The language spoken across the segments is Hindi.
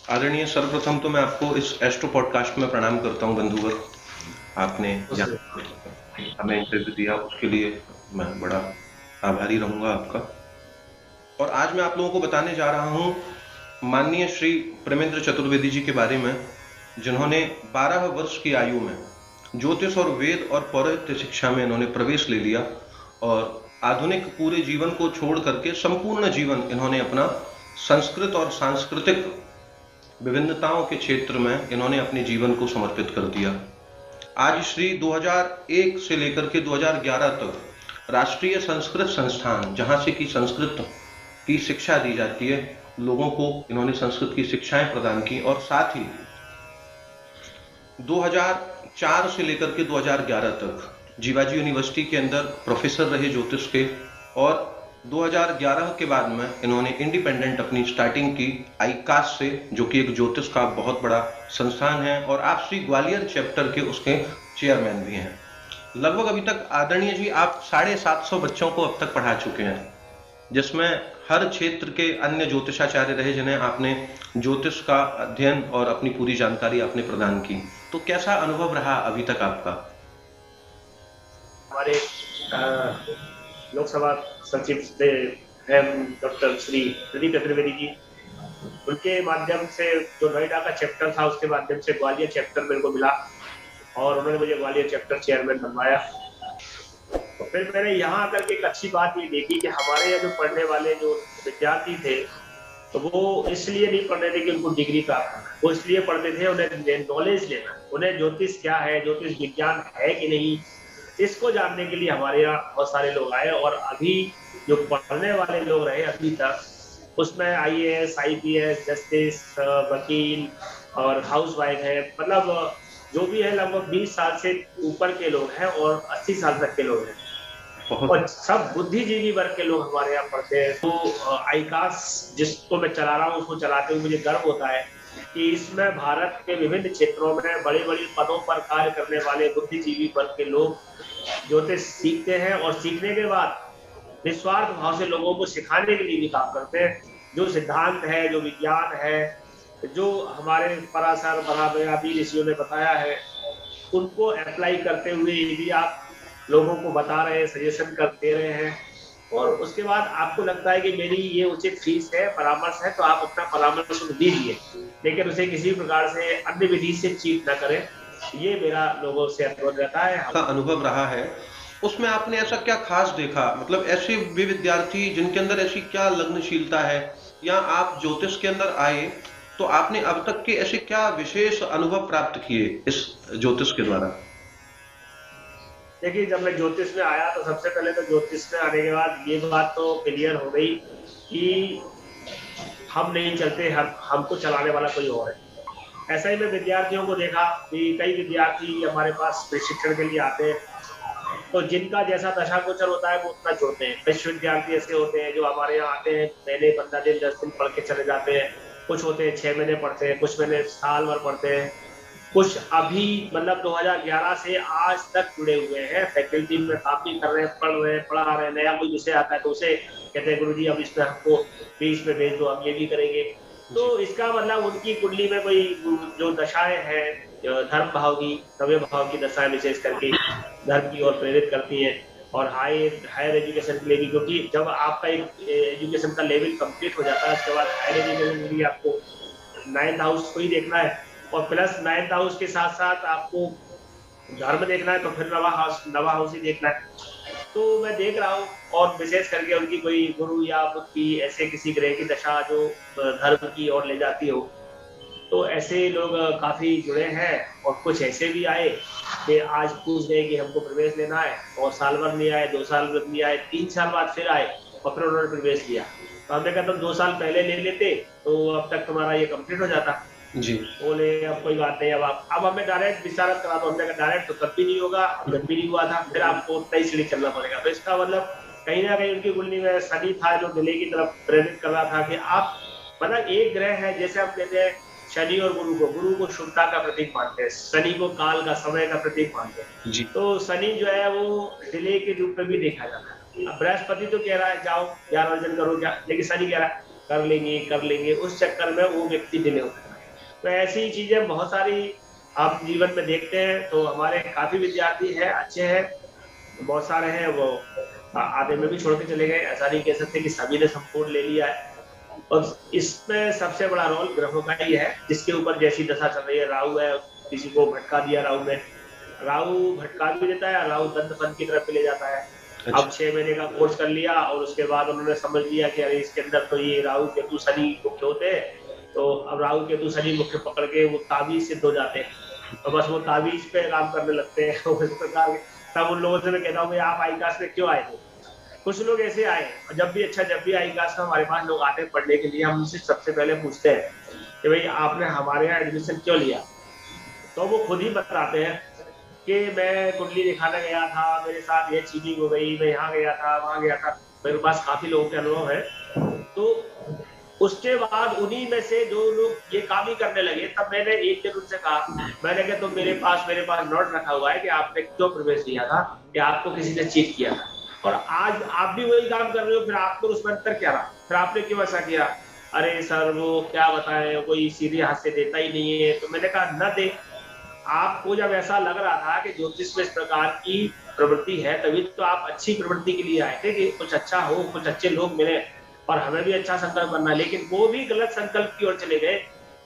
आदरणीय, सर्वप्रथम तो मैं आपको इस एस्ट्रो पॉडकास्ट में प्रणाम करता हूँ बंधुवर। आपने हमें इंटरव्यू दिया उसके लिए मैं बड़ा आभारी रहूंगा आपका। और आज मैं आप लोगों को बताने जा रहा हूँ माननीय श्री प्रेमेंद्र चतुर्वेदी जी के बारे में, जिन्होंने 12 वर्ष की आयु में ज्योतिष और वेद और पौरोहित्य शिक्षा में इन्होंने प्रवेश ले लिया और आधुनिक पूरे जीवन को छोड़ करके संपूर्ण जीवन इन्होंने अपना संस्कृत और सांस्कृतिक विभिन्नताओं के क्षेत्र में इन्होंने अपने जीवन को समर्पित कर दिया। आज श्री 2001 से लेकर के 2011 तक राष्ट्रीय संस्कृत संस्थान, जहां से कि संस्कृत की शिक्षा दी जाती है, लोगों को इन्होंने संस्कृत की शिक्षाएं प्रदान की। और साथ ही 2004 से लेकर के 2011 तक जीवाजी यूनिवर्सिटी के अंदर प्रोफेसर रहे ज्योतिष के। और 2011 के बाद में इन्होंने इंडिपेंडेंट अपनी स्टार्टिंग की आईकास से, जो कि एक ज्योतिष का बहुत बड़ा संस्थान है, और आप श्री ग्वालियर चैप्टर के उसके चेयरमैन भी हैं। लगभग अभी तक आदरणीय जी आप 750 बच्चों को अब तक पढ़ा चुके हैं, जिसमें हर क्षेत्र के अन्य ज्योतिषाचार्य रहे जिन्हें आपने ज्योतिष का अध्ययन और अपनी पूरी जानकारी आपने प्रदान की। तो कैसा अनुभव रहा अभी तक आपका? हमारे लोकसभा सचिव हैं डॉक्टर श्री प्रदीप चतुर्वेदी जी, उनके माध्यम से जो नोएडा का चैप्टर था उसके माध्यम से ग्वालियर चैप्टर मेरे को मिला और उन्होंने मुझे ग्वालियर चैप्टर चेयरमैन बनवाया। तो फिर मैंने यहाँ आकर के एक अच्छी बात ये देखी कि हमारे यहाँ जो पढ़ने वाले जो विद्यार्थी थे, तो वो इसलिए नहीं पढ़ रहे थे कि उनको डिग्री प्राप्त करना, वो इसलिए पढ़ते थे उन्हें नॉलेज लेना, उन्हें ज्योतिष क्या है, ज्योतिष विज्ञान है कि नहीं, इसको जानने के लिए हमारे यहाँ बहुत सारे लोग आए। और अभी जो पढ़ने वाले लोग रहे अभी तक, उसमें IAS, IPS, जस्टिस, वकील और हाउस वाइफ है, मतलब जो भी है लगभग 20 साल से ऊपर के लोग हैं और 80 साल तक के लोग हैं, और सब बुद्धिजीवी वर्ग के लोग हमारे यहाँ पढ़ते हैं। तो आईकास जिसको मैं चला रहा हूँ, उसको चलाते हुए मुझे गर्व होता है कि इसमें भारत के विभिन्न क्षेत्रों में बड़े बड़े पदों पर कार्य करने वाले बुद्धिजीवी वर्ग के लोग ज्योतिष सीखते हैं और सीखने के बाद निस्वार्थ भाव से लोगों को सिखाने के लिए भी काम करते हैं। जो सिद्धांत है, जो विज्ञान है, जो हमारे पराशर बराबरी ऋषियों ने बताया है, उनको अप्लाई करते हुए भी आप लोगों को बता रहे हैं, सजेशन कर दे रहे हैं, और उसके बाद आपको लगता है कि मेरी ये उचित फीस है, परामर्श है, तो आप अपना परामर्श दीजिए, लेकिन उसे किसी प्रकार से अन्य विधि से चीट न करें। ये मेरा लोगों से अनुरोध रहता है। का अनुभव रहा है, उसमें आपने ऐसा क्या खास देखा? मतलब ऐसे भी विद्यार्थी जिनके अंदर ऐसी क्या लग्नशीलता है, या आप ज्योतिष के अंदर आए तो आपने अब तक के ऐसे क्या विशेष अनुभव प्राप्त किए इस ज्योतिष के द्वारा? देखिए, जब मैं ज्योतिष में आया तो सबसे पहले तो ज्योतिष में आने के बाद ये बात तो क्लियर हो गई कि हम नहीं चलते, हमको चलाने वाला कोई और है। ऐसा ही मैं विद्यार्थियों को देखा कि कई विद्यार्थी हमारे पास प्रशिक्षण के लिए आते हैं, तो जिनका जैसा दशा गोचर होता है वो उतना जोड़ते हैं। कुछ विद्यार्थी ऐसे होते हैं जो हमारे यहाँ आते हैं, महीने 15 दिन 10 दिन पढ़ के चले जाते हैं, कुछ होते हैं 6 महीने पढ़ते हैं, कुछ महीने साल भर पढ़ते हैं, कुछ अभी मतलब 2011 से आज तक जुड़े हुए हैं, फैकल्टी में काम भी कर रहे हैं, पढ़ रहे हैं, पढ़ा रहे हैं। नया कोई विषय आता है तो उसे कहते हैं गुरुजी अब इसमें हमको 20 में भेज दो, हम ये भी करेंगे। तो इसका मतलब उनकी कुंडली में कोई जो दशाएं हैं, धर्म भाव की, नवे भाव की दशाएं विशेष करके धर्म की ओर प्रेरित करती हैं, और हायर एजुकेशन के लिए भी, क्योंकि जब आपका एक एजुकेशन का लेवल कंप्लीट हो जाता है उसके बाद हायर एजुकेशन के लिए आपको 9th हाउस को ही देखना है, और प्लस 9th हाउस के साथ साथ आपको धर्म देखना है, तो फिर नवा हाउस ही देखना है। तो मैं देख रहा हूँ, और विशेष करके उनकी कोई गुरु या बुध की ऐसे किसी ग्रह की दशा जो धर्म की ओर ले जाती हो, तो ऐसे लोग काफी जुड़े हैं। और कुछ ऐसे भी आए कि आज पूछ रहे कि हमको प्रवेश लेना है, और साल भर नहीं आए, 2 साल भर नहीं आए, 3 साल बाद फिर आए और फिर उन्होंने प्रवेश लिया। तो हमने कहा तुम 2 साल पहले ले लेते तो अब तक तुम्हारा ये कंप्लीट हो जाता जी। बोले अब कोई बात नहीं, अब हमें डायरेक्ट विचारत करा दो। हमने कहा डायरेक्ट तो तब भी नहीं होगा, जब भी नहीं हुआ था, फिर आपको नई सीढ़ी चलना पड़ेगा। तो इसका मतलब कहीं ना कहीं उनकी कुंडली में शनि था जो दिले की तरफ प्रेरित कर रहा था कि आप, मतलब एक ग्रह है, जैसे हम कहते हैं शनि और गुरु को शुभता का प्रतीक मानते हैं, शनि को काल का, समय का प्रतीक मानते हैं जी। तो शनि जो है वो डिले के रूप में भी देखा जाता है। अब बृहस्पति तो कह रहा है जाओ ज्ञान अर्जन करो क्या, लेकिन शनि कह रहा है कर लेंगे, उस चक्कर में वो व्यक्ति डिले होता है। तो ऐसी चीजें बहुत सारी आप जीवन में देखते हैं। तो हमारे काफी विद्यार्थी हैं, अच्छे हैं, बहुत सारे हैं वो आधे में भी छोड़ के चले गए। ऐसा नहीं कह सकते कि सभी ने संपूर्ण ले लिया है। और इसमें सबसे बड़ा रोल ग्रहों का ही है, जिसके ऊपर जैसी दशा चल रही है। राहु है, किसी को भटका दिया राहु ने, राहु भटका भी देता है, राहु दंड फन की तरफ भी ले जाता है। अच्छा। अब 6 महीने का कोर्स कर लिया और उसके बाद उन्होंने समझ लिया कि अरे इसके अंदर तो ये राहु केतु शनि मुख्य होते हैं, तो अब राहु केतु शनि मुख्य पकड़ के वो ताबीज सिद्ध हो जाते हैं, तो बस वो ताबीज पे काम करने लगते हैं। तो इस प्रकार के तब उन लोगों से मैं कहता हूँ भाई आप आईकाश में क्यों आए थे? कुछ लोग ऐसे आए, और जब भी आईकाश में हमारे पास लोग आते हैं पढ़ने के लिए, हम उनसे सबसे पहले पूछते हैं कि भाई आपने हमारे यहाँ एडमिशन क्यों लिया? तो वो खुद ही बताते हैं कि मैं कुंडली दिखाने गया था, मेरे साथ ये चीटिंग हो गई, मैं यहाँ गया था, वहां गया था। मेरे पास काफी लोगों के अनुभव है। तो उसके बाद उन्हीं में से जो लोग ये काम ही करने लगे, तब मैंने एक दिन उनसे कहा, मैंने कहा तो मेरे पास नोट रखा हुआ है कि आपने क्यों प्रवेश लिया था, कि आपको किसी ने चीट किया था, और आज आप भी वही काम कर रहे हो, फिर आपको उसमें अंतर क्या रहा, फिर आपने क्यों ऐसा किया? अरे सर वो क्या बताएं, कोई सीधे हाथ से देता ही नहीं है। तो मैंने कहा न दे, आपको जब ऐसा लग रहा था कि ज्योतिष में इस प्रकार की प्रवृत्ति है, तभी तो आप अच्छी प्रवृत्ति के लिए आए थे कि कुछ अच्छा हो, कुछ अच्छे लोग मिले और हमें भी अच्छा संकल्प करना है। लेकिन वो भी गलत संकल्प की ओर चले गए,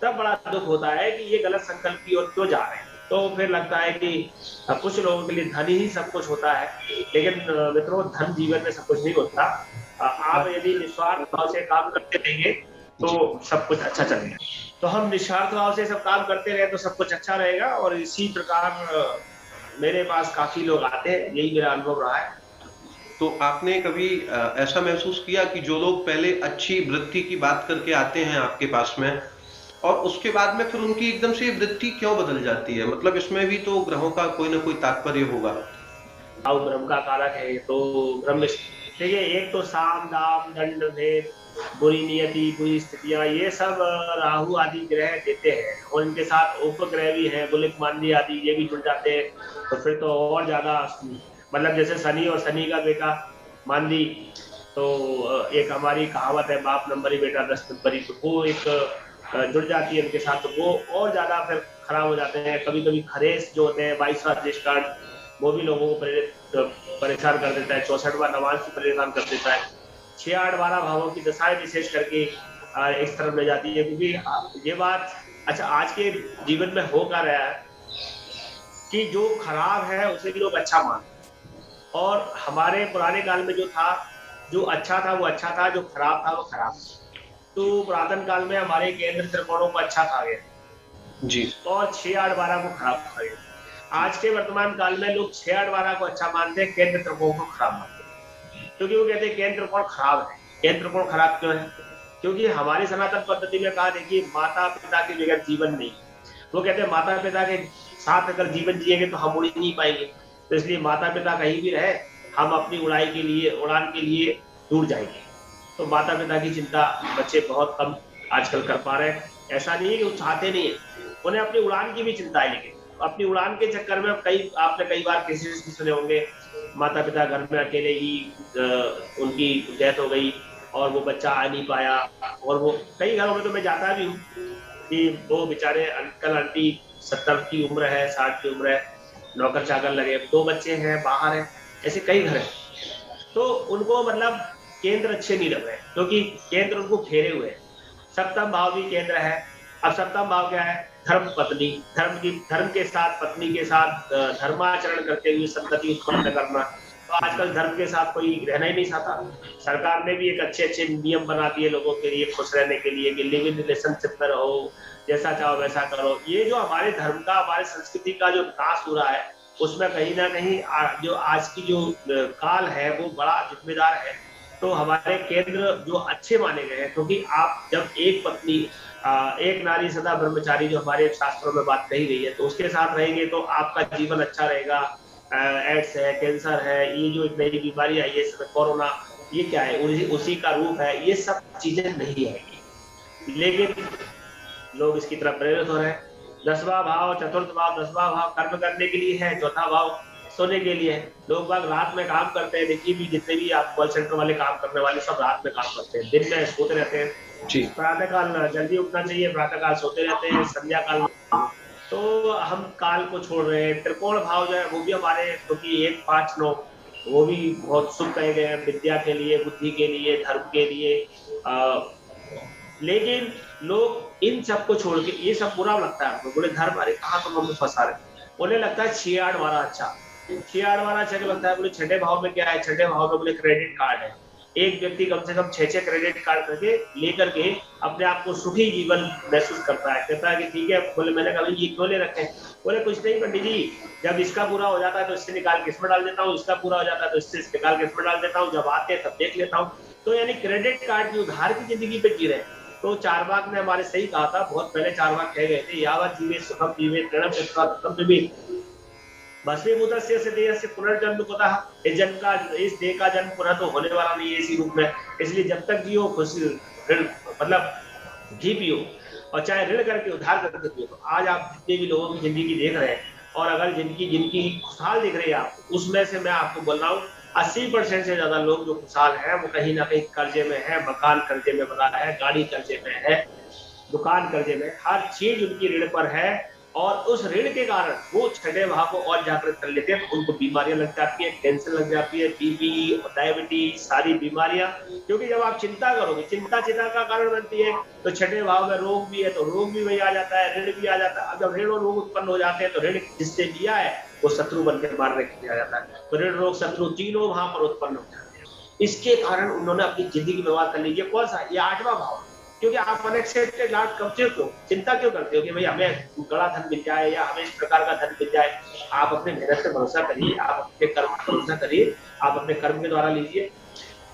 तब बड़ा दुख होता है कि ये गलत संकल्प की ओर क्यों जा रहे हैं। तो फिर लगता है कि कुछ लोगों के लिए धन ही सब कुछ होता है, लेकिन मित्रों धन जीवन में सब कुछ नहीं होता। आप यदि निस्वार्थ भाव से काम करते रहेंगे तो सब कुछ अच्छा चलेगा। तो हम निस्वार्थ भाव से सब काम करते रहे तो सब कुछ अच्छा रहेगा। और इसी प्रकार मेरे पास काफी लोग आते हैं, यही मेरा अनुभव रहा है। तो आपने कभी ऐसा महसूस किया कि जो लोग पहले अच्छी वृत्ति की बात करके आते हैं आपके पास में, और उसके बाद में फिर उनकी एकदम से वृत्ति क्यों बदल जाती है? मतलब इसमें भी तो ग्रहों का कोई ना कोई तात्पर्य होगा। राहु ब्रह्म का कारक है, तो ब्रह्म देखिए, एक तो साम दाम दंड भेद, बुरी नियति, बुरी स्थितियां, ये सब राहु आदि ग्रह देते हैं। और इनके साथ उपग्रह भी हैं, बुलिक मांदी आदि, ये भी जुड़ जाते हैं। तो फिर तो और ज्यादा, मतलब जैसे शनि और शनि का बेटा मांदी, तो एक हमारी कहावत है, बाप नंबरी बेटा 10 नंबरी, तो वो एक जुड़ जाती है उनके साथ, तो वो और ज्यादा फिर खराब हो जाते हैं। कभी कभी खरेस जो होते हैं 22वां देशकांड, वो भी लोगों को परेशान कर देता है। 64वां नवांश परेशान कर देता है। 6, 8, 12 भावों की दशाएं विशेष करके इस तरफ ले जाती है। क्योंकि ये बात अच्छा आज के जीवन में हो क्या रहा है कि जो खराब है उसे भी लोग अच्छा मानते हैं। और हमारे पुराने काल में जो था, जो अच्छा था वो अच्छा था, जो खराब था वो खराब था। तो पुरातन काल में हमारे केंद्र त्रिकोणों को अच्छा कहा गया जी। और 6, 8, 12 को खराब कहा गया। आज के वर्तमान काल में लोग 6, 8, 12 को अच्छा मानते हैं, केंद्र त्रिकोण को खराब मानते हैं। क्योंकि वो कहते हैं केंद्र त्रिकोण खराब है। केंद्र त्रिकोण खराब क्यों है? क्योंकि हमारी सनातन पद्धति में कहा, देखिए माता पिता के बगैर जीवन नहीं। वो कहते हैं माता पिता के साथ अगर जीवन जिएंगे तो हम उड़ ही नहीं पाएंगे। तो इसलिए माता पिता कहीं भी रहे, हम अपनी उड़ान के लिए दूर जाएंगे। तो माता पिता की चिंता बच्चे बहुत कम आजकल कर पा रहे हैं। ऐसा नहीं है कि वो चाहते नहीं है, उन्हें अपनी उड़ान की भी चिंता है, लेकिन अपनी उड़ान के चक्कर में आपने कई बार केसेस सुने होंगे, माता पिता घर में अकेले ही उनकी डेथ हो गई और वो बच्चा आ नहीं पाया। और वो कई घरों में तो मैं जाता भी हूँ कि वो बेचारे अंकल आंटी 70 की उम्र है, 60 की उम्र है, नौकर चाकर लगे, 2 बच्चे हैं, बाहर हैं, ऐसे कई घर हैं। तो उनको मतलब केंद्र अच्छे नहीं लग रहे, क्योंकि केंद्र उनको घेरे हुए हैं। सप्तम भाव भी केंद्र है। अब सप्तम भाव क्या है? धर्म पत्नी, धर्म के साथ, पत्नी के साथ धर्माचरण करते हुए संतति उत्पन्न करना। तो आजकल धर्म के साथ कोई रहना ही नहीं चाहता। सरकार ने भी एक अच्छे नियम बना दिए लोगों के लिए खुश रहने के लिए कि लिव इन रिलेशनशिप में रहो, जैसा चाहो वैसा करो। ये जो हमारे धर्म का, हमारे संस्कृति का जो नाश हो रहा है, उसमें कहीं ना कहीं जो आज की जो काल है वो बड़ा जिम्मेदार है। तो हमारे केंद्र जो अच्छे माने गए हैं, क्योंकि आप जब एक पत्नी, एक नारी सदा ब्रह्मचारी, जो हमारे शास्त्रों में बात कही गई है, तो उसके साथ रहेंगे तो आपका जीवन अच्छा रहेगा। एड्स है, कैंसर है, ये जो एक नई बीमारी आई है कोरोना, ये क्या है? उसी का रूप है। ये सब चीजें नहीं आएगी, लेकिन लोग इसकी तरफ प्रेरित हो रहे हैं। 10वां भाव, चतुर्थ भाव, 10वां भाव कर्म करने के लिए है, चौथा भाव सोने के लिए है। लोग बाग रात में काम करते हैं। देखिए भी जितने भी आप कॉल सेंटर वाले काम करने वाले सब रात में काम करते हैं, दिन में सोते रहते हैं। जी। प्रातःकाल जल्दी उठना चाहिए, प्रातःकाल सोते रहते हैं, संध्या काल में तो हम काल को छोड़ रहे हैं। त्रिकोण भाव जो है वो भी हमारे, क्योंकि 1, 5, 9 वो भी बहुत शुभ कहे गए हैं विद्या के लिए, बुद्धि के लिए, धर्म के लिए। लेकिन लोग इन सब को छोड़ के, ये सब बुरा लगता है हमको, बोले धर्म, अरे कहाँ तुम हमको फंसा रहे। उन्हें लगता है 6-8 वाला अच्छा, 6-8 वाला अच्छा क्यों लगता है, बोले छठे भाव में क्या है, छठे भाव में बोले क्रेडिट कार्ड है। एक व्यक्ति कम से कम 6-6 क्रेडिट कार्ड करके लेकर के अपने आप को सुखी जीवन महसूस करता है, कहता है कि ठीक है। बोले मैंने कहा ये क्यों ले रखे हैं, बोले कुछ नहीं पंडित जी, जब इसका पूरा हो जाता है तो इससे निकाल के इसमें डाल देता हूँ, इसका पूरा हो जाता है तो इससे निकाल के इसमें डाल देता हूँ, जब आते हैं तब देख लेता हूँ। तो यानी क्रेडिट कार्ड की उधार की जिंदगी पे जी रहे हैं। तो चारवाक ने हमारे सही कहा था, बहुत पहले चारवाक कह गए थे, यावत जीवे सुखम जीवे तृणम चतुर्थम भी भस्मीभूतस्य से देहस्य पुनर्जन्म कुतः, इस जन्म का, इस देह का जन्म पुनः तो होने वाला नहीं है इसी रूप में, इसलिए जब तक जियो खुशी ऋण मतलब घी पियो, और चाहे ऋण करके उधार करके पियो। तो आज आप जितने भी लोगों की जिंदगी देख रहे हैं, और अगर जिनकी खुशहाल दिख रही है आपको, उसमें से मैं आपको बोल रहा हूँ 80% से ज्यादा लोग जो खुशहाल है वो कहीं ना कहीं कर्जे में है, मकान कर्जे में बना है, गाड़ी कर्जे में है, दुकान कर्जे में, हर चीज उनकी ऋण पर है। और उस ऋण के कारण वो छठे भाव को और जागृत कर लेते हैं, उनको बीमारियां लग जाती है, टेंशन लग जाती है, बीपी, डायबिटीज, सारी बीमारियां। क्योंकि जब आप चिंता करोगे, चिंता का कारण बनती है, तो छठे भाव में रोग भी है तो रोग भी वही आ जाता है, ऋण भी आ जाता है। अब जब ऋण और रोग उत्पन्न हो जाते हैं तो ऋण जिससे लिया है वो शत्रु बन के मारने के लिए आ जाता है, तो ऋण रोग शत्रु तीनों वहां पर उत्पन्न हो जाते हैं। इसके कारण उन्होंने अपनी जिंदगी बर्बाद कर लीजिए। कौन सा, ये 8वां भाव। क्योंकि आप अनएक्सपेक्टेड लाभ कब्जे को चिंता क्यों करते हो कि भाई हमें बड़ा धन मिल जाए या हमें इस प्रकार का धन मिल जाए। आप अपने मेहनत पे भरोसा करिए, आप अपने कर्म पर भरोसा करिए, आप अपने कर्म के द्वारा लीजिए।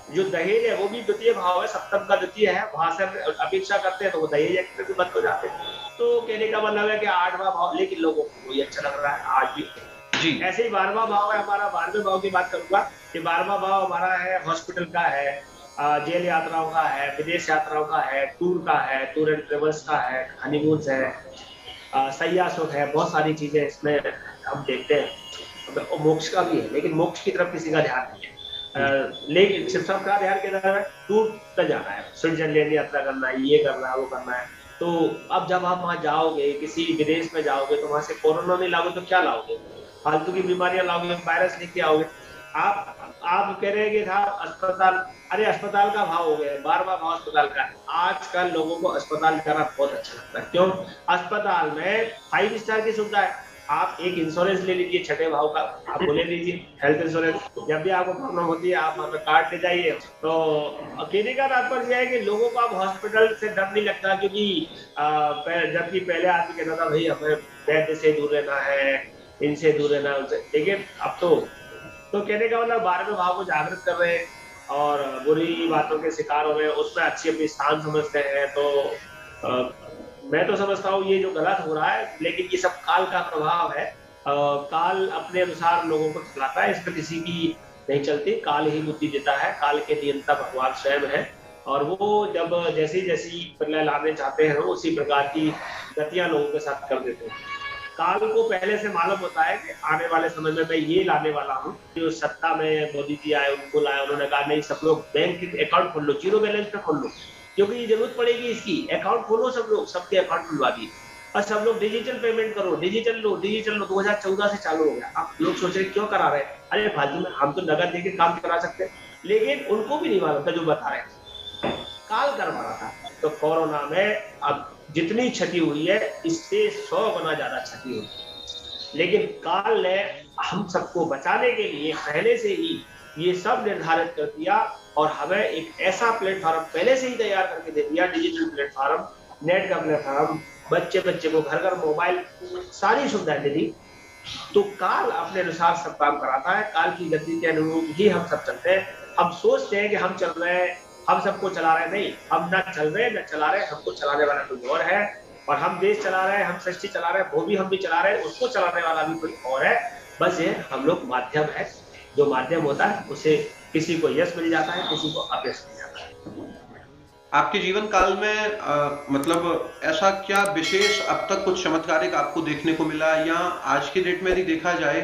जो दहेज है वो भी द्वितीय भाव है, सप्तम का द्वितीय है, वहां से अपेक्षा करते हैं तो वो दहेज एक्ट में भी बंद हो जाते हैं। तो कहने का मतलब है कि 8वां भाव, लेकिन लोगों को वही अच्छा लग रहा है आज भी। जी। ऐसे ही 12वां भाव है हमारा, 12वें भाव की बात करूंगा कि 12वां भाव हमारा है हॉस्पिटल का है, जेल यात्राओं का है, विदेश यात्राओं का है, टूर का है, टूर एंड ट्रेवल्स का है, हनीमून है, सैया सुख है, बहुत सारी चीजें इसमें हम देखते हैं। और मोक्ष का भी है, लेकिन मोक्ष की तरफ किसी का ध्यान नहीं है। लेकिन सिर्फ सबका ध्यान किधर है, टूर पर जाना है, स्विट्जरलैंड यात्रा करना है, ये करना है, वो करना है। तो अब जब आप वहां जाओगे, किसी विदेश में जाओगे, तो वहां से कोरोना नहीं लाओगे तो क्या लाओगे, फालतू की बीमारियां लाओगे, वायरस लेके आओगे। आप कह रहे हैं कि साहब अस्पताल, अरे अस्पताल का भाव हो गया, 12वां भाव अस्पताल का है। आजकल लोगों को अस्पताल जाना बहुत अच्छा लगता है, क्यों, अस्पताल में 5 स्टार की सुविधा है। आप एक इंश्योरेंस ले लीजिए छठे भाव का, आप वो ले लीजिए हेल्थ इंश्योरेंस, जब भी आपको प्रॉब्लम होती है आप अपना कार्ड ले जाइए। तो कहने का तात्पर्य है कि लोगों को अब हॉस्पिटल से डर नहीं लगता, क्योंकि जबकि पहले आदमी कहता था भाई हमें वैद्य से दूर रहना है, इनसे दूर रहना है, उनसे। लेकिन अब तो कहने का मतलब 12वें भाव को जागृत कर रहे हैं और बुरी बातों के शिकार हो रहे हैं, उसमें अच्छी अपनी स्थान समझते हैं। तो मैं तो समझता हूँ ये जो गलत हो रहा है, लेकिन ये सब काल का प्रभाव है। काल अपने अनुसार लोगों को चलाता है, इस पर किसी की नहीं चलती, काल ही बुद्धि देता है, काल के नियंता भगवान स्वयं है। और वो जब जैसी प्रलय लाने चाहते हैं उसी प्रकार की गतियां लोगों के साथ कर देते हैं। काल को पहले से मालूम होता है कि आने वाले समय में मैं ये लाने वाला हूँ। जो सत्ता में मोदी जी आए, उनको लाया, उन्होंने कहा नहीं सब लोग बैंक अकाउंट खोल लो, जीरो बैलेंस पे खोल लो, क्योंकि ये जरूरत पड़ेगी इसकी, अकाउंट खोलो सब लोग, सबके अकाउंट खुलवा दिए, और सब लोग डिजिटल पेमेंट करो, डिजिटल लो 2014 से चालू हो गया। अब लोग सोच रहे क्यों करा रहे हैं, अरे फालतू में, हम तो नगद देके काम करा सकते हैं। लेकिन उनको भी नहीं मालूम था जो बता रहे हैं, काल करवा रहा था। तो कोरोना में अब जितनी क्षति हुई है इससे 100 गुना ज्यादा क्षति हुई, लेकिन काल ने हम सबको बचाने के लिए पहले से ही ये सब निर्धारित कर दिया, और हमें एक ऐसा प्लेटफॉर्म पहले से ही तैयार करके दे दिया, डिजिटल प्लेटफॉर्म, नेट का प्लेटफॉर्म, बच्चे को घर घर मोबाइल, सारी सुविधाएं दे दी। तो काल अपने अनुसार सब काम कराता है, काल की गति के अनुरूप ही हम सब चलते हैं। हम सोचते हैं कि हम चल रहे हैं, हम सबको चला रहे हैं, नहीं, हम ना चल रहे हैं, ना चला रहे हैं, हमको चलाने वाला कोई और है। और हम देश चला रहे हैं, हम सृष्टि चला रहे हैं, वो भी हम भी चला रहे हैं, उसको चलाने वाला भी कोई और है। बस ये हम लोग माध्यम है, जो माध्यम होता है उसे किसी को यश मिल जाता है, किसी को अपयश मिल जाता है। आपके जीवन काल में मतलब ऐसा क्या विशेष अब तक कुछ चमत्कारिक आपको देखने को मिला, या आज की डेट में यदि देखा जाए